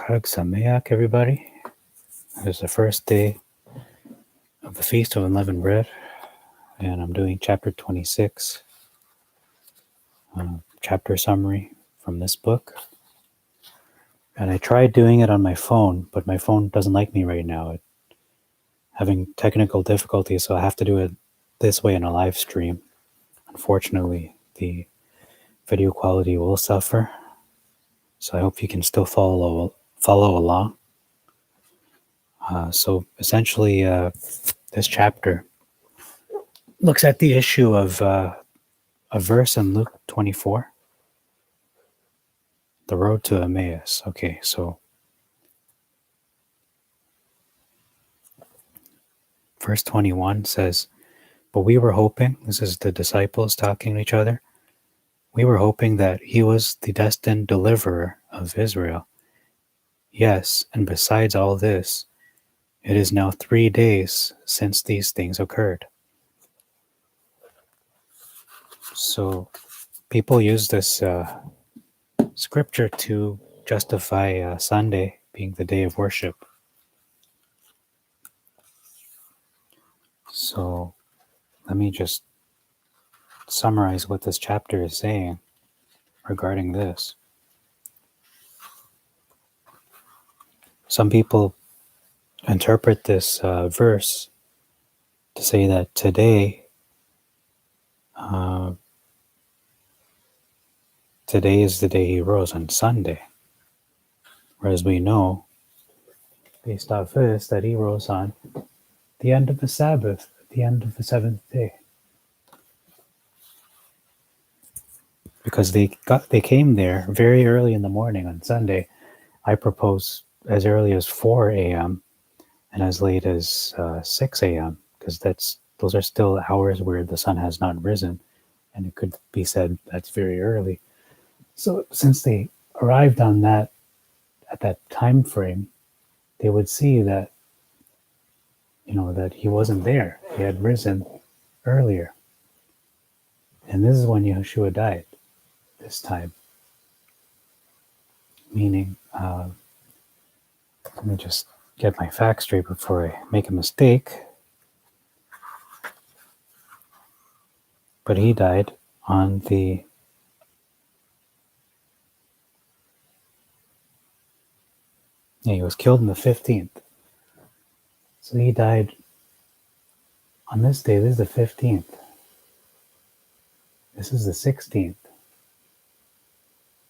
Chag Sameach, everybody. It is the first day of the Feast of Unleavened Bread, and I'm doing chapter 26, chapter summary from this book. And I tried doing it on my phone, but my phone doesn't like me right now. It's having technical difficulties, so I have to do it this way in a live stream. Unfortunately, the video quality will suffer, so I hope you can still follow along. So essentially, this chapter looks at the issue of a verse in Luke 24, the road to Emmaus. Okay, so verse 21 says, "But we were hoping," this is the disciples talking to each other, "we were hoping that he was the destined deliverer of Israel. Yes, and besides all this, it is now 3 days since these things occurred." So people use this scripture to justify Sunday being the day of worship. So let me just summarize what this chapter is saying regarding this. Some people interpret this verse to say that today is the day he rose, on Sunday. Whereas we know, based off this, that he rose on the end of the Sabbath, at the end of the seventh day. Because they came there very early in the morning on Sunday. I propose as early as 4 a.m. and as late as 6 a.m. because those are still hours where the sun has not risen, and it could be said that's very early. So since they arrived on that at that time frame, they would see that that he wasn't there. He had risen earlier, and this is when Yeshua died. This time, meaning, let me just get my facts straight before I make a mistake. But he died on the he was killed on the 15th. So he died on this day. This is the 15th. This is the 16th.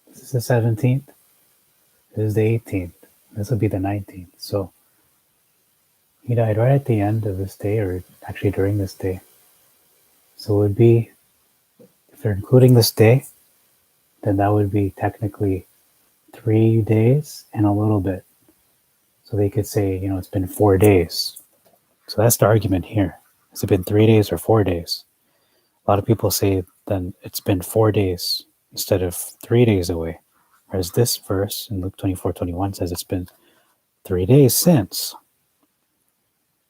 This is the 17th. This is the 18th. This will be the 19th. So he died right at the end of this day, or actually during this day. So it would be, if they're including this day, then that would be technically 3 days and a little bit. So they could say, it's been 4 days. So that's the argument here. Has it been 3 days or 4 days? A lot of people say then it's been 4 days instead of 3 days away. Whereas this verse in Luke 24:21 says it's been 3 days since.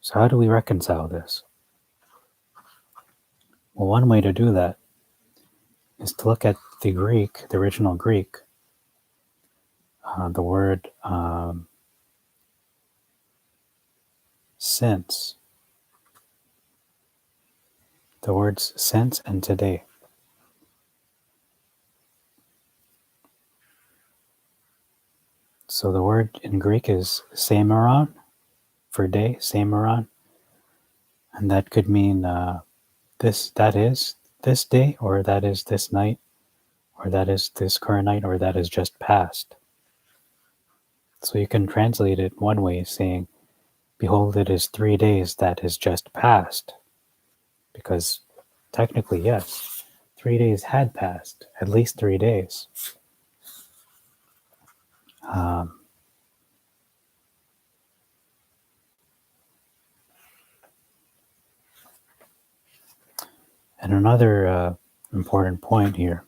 So how do we reconcile this? Well, one way to do that is to look at the Greek, the original Greek. The word since. The words since and today. So the word in Greek is semeron for day, semeron. And that could mean that is this day, or that is this night, or that is this current night, or that is just past. So you can translate it one way, saying, behold, it is 3 days that is just past. Because technically, yes, 3 days had passed, at least 3 days. And another important point here.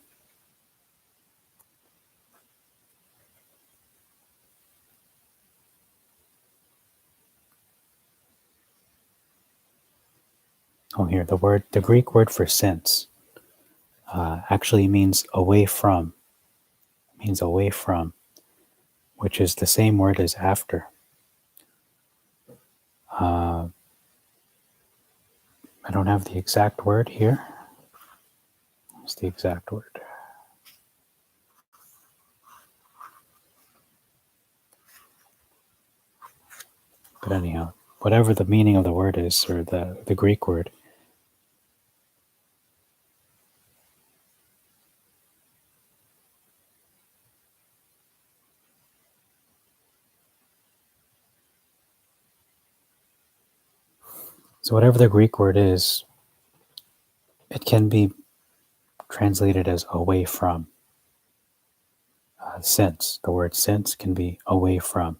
Here, the Greek word for since actually means away from. It means away from. which is the same word as after. I don't have the exact word here. What's the exact word? But anyhow, whatever the meaning of the word is, or the Greek word, so whatever the Greek word is, it can be translated as away from. Since, the word since can be away from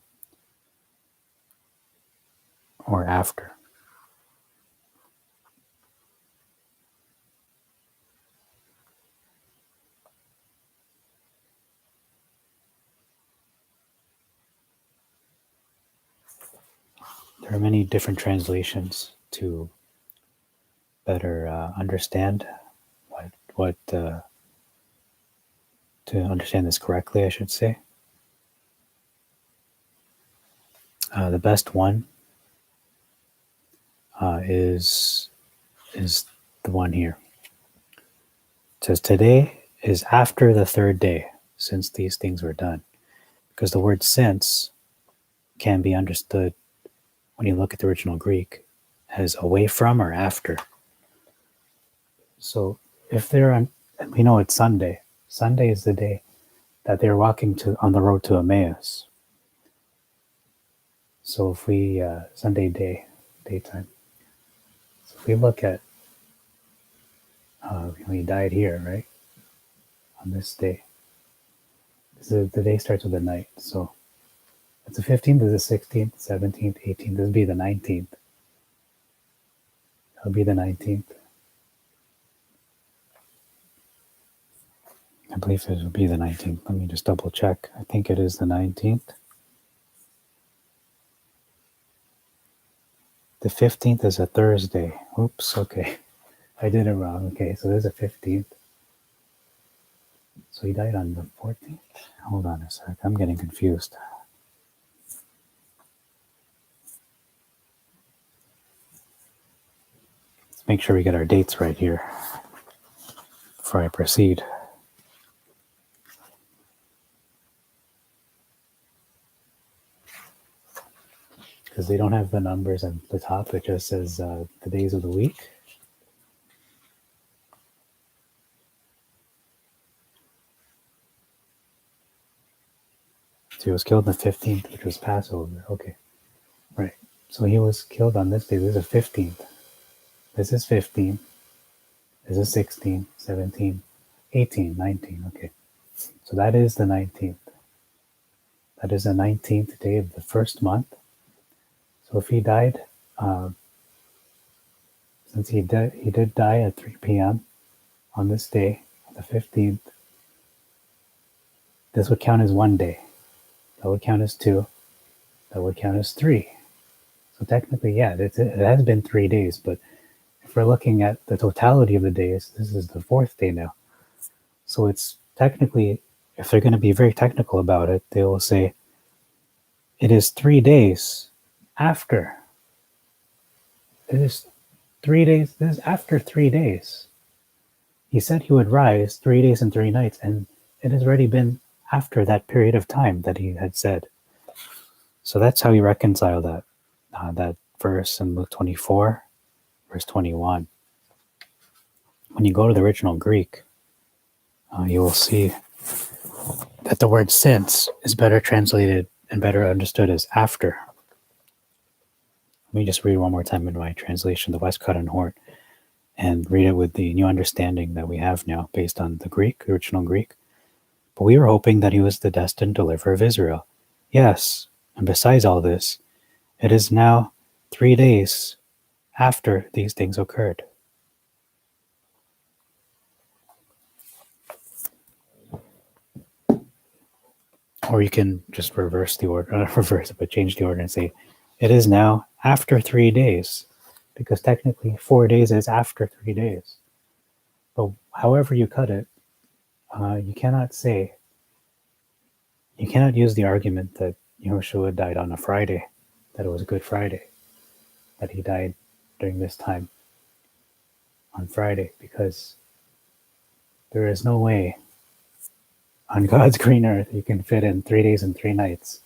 or after. There are many different translations to better understand what to understand this correctly, I should say. The best one is the one here. It says today is after the third day since these things were done, because the word since can be understood when you look at the original Greek as away from or after. So if they're on, we know it's Sunday. Sunday is the day that they're walking on the road to Emmaus. So if we Sunday daytime. So if we look at he died here, right? On this day. The day starts with the night. So it's the 15th, is the 16th, 17th, 18th. This would be the 19th. That'll be the 19th. I believe it would be the 19th. Let me just double check. I think it is the 19th. The 15th is a Thursday. Oops, okay. I did it wrong. Okay, so there's a 15th. So he died on the 14th? Hold on a sec. I'm getting confused. Let's make sure we get our dates right here before I proceed. Because they don't have the numbers at the top. It just says the days of the week. So he was killed on the 15th, which was Passover. Okay. Right. So he was killed on this day. This is the 15th. This is 15. This is 16, 17, 18, 19. Okay. So that is the 19th. That is the 19th day of the first month. So if he died, since he did die at 3 p.m. on this day, the 15th, this would count as one day. That would count as 2. That would count as 3. So technically, yeah, it has been 3 days, but if we're looking at the totality of the days, this is the 4th day now. So it's technically, if they're going to be very technical about it, they will say it is 3 days after. It is 3 days. This is after 3 days. He said he would rise 3 days and 3 nights, and it has already been after that period of time that he had said. So that's how you reconcile that verse in Luke 24, verse 21. When you go to the original Greek, you will see that the word since is better translated and better understood as after. Let me just read one more time in my translation, the Westcott and Hort, and read it with the new understanding that we have now based on the Greek, original Greek. But we were hoping that he was the destined deliverer of Israel. Yes, and besides all this, it is now 3 days after these things occurred. Or you can just reverse the order, not reverse it, but change the order and say, it is now after 3 days, because technically 4 days is after 3 days. But however you cut it, you cannot say You cannot use the argument that Yehoshua died on a Friday, that it was Good Friday, that he died during this time on Friday, because there is no way on God's green earth you can fit in 3 days and 3 nights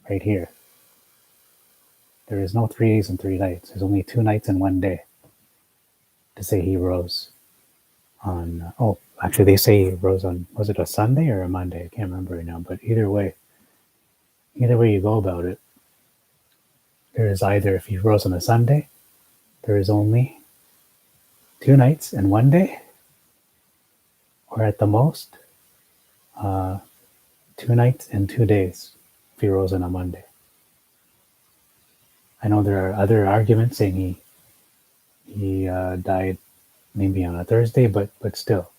right here. There is no 3 days and 3 nights. There's only 2 nights and 1 day to say he rose on, actually they say he rose on, was it a Sunday or a Monday? I can't remember right now, but either way you go about it, there is either, if he rose on a Sunday, there is only 2 nights and 1 day, or at the most, 2 nights and 2 days if he rose on a Monday. I know there are other arguments saying he died maybe on a Thursday, but still.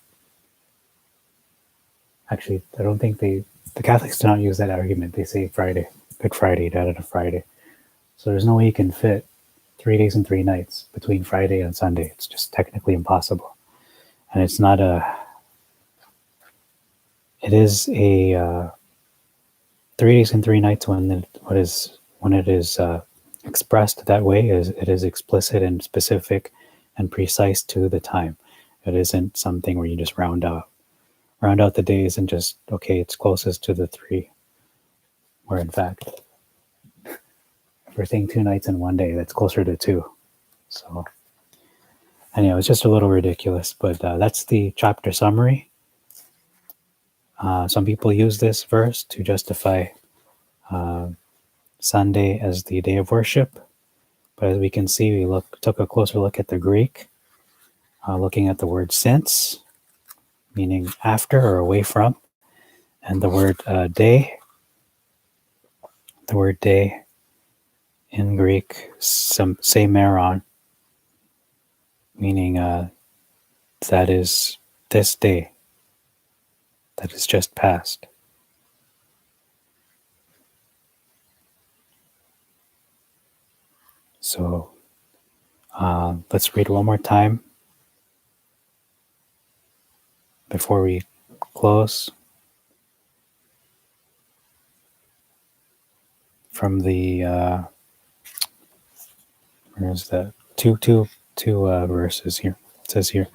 Actually, I don't think the Catholics do not use that argument. They say Friday, Good Friday, died on a Friday. So there's no way you can fit 3 days and 3 nights between Friday and Sunday. It's just technically impossible. And it's not it is a 3 days and 3 nights when it is expressed that way, is it is explicit and specific and precise to the time. It isn't something where you just round out the days and just, okay, it's closest to the 3, where in fact, if we're saying 2 nights and 1 day, that's closer to 2. So anyway, it's just a little ridiculous, but that's the chapter summary. Some people use this verse to justify Sunday as the day of worship, but as we can see, we took a closer look at the Greek, looking at the word since, meaning after or away from, and the word day. The word day in Greek, semeron, meaning that is this day that is just past. So let's read one more time before we close. From the where's that? Two verses here. It says here,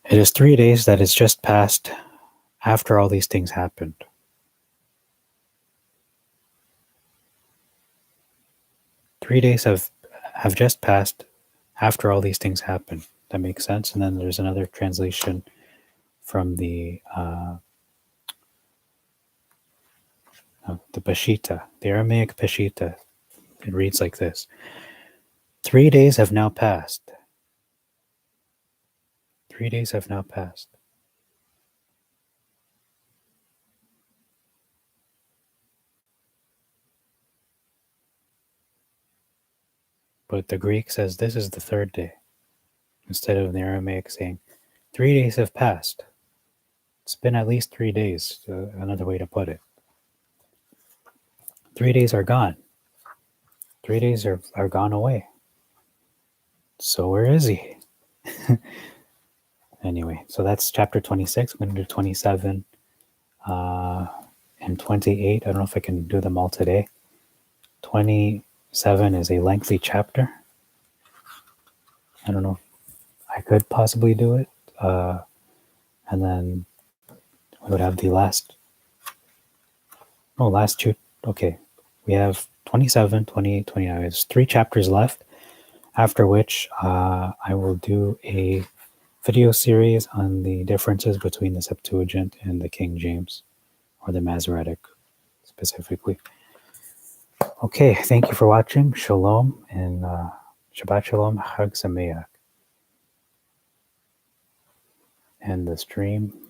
it is 3 days that is just passed after all these things happened. Three days have just passed after all these things happened. That makes sense. And then there's another translation from the Peshitta, the Aramaic Peshitta. It reads like this: 3 days have now passed. 3 days have now passed. But the Greek says this is the 3rd day, instead of the Aramaic saying 3 days have passed. It's been at least 3 days, another way to put it. 3 days are gone. 3 days are gone away. So where is he? Anyway, so that's chapter 26. I'm going to do 27 and 28. I don't know if I can do them all today. 27 is a lengthy chapter. I don't know if I could possibly do it. And then we would have the last two. Okay, we have 27, 28, 29. There's 3 chapters left, after which I will do a video series on the differences between the Septuagint and the King James, or the Masoretic specifically. Okay, thank you for watching. Shalom and Shabbat Shalom, Chag Sameach. And the stream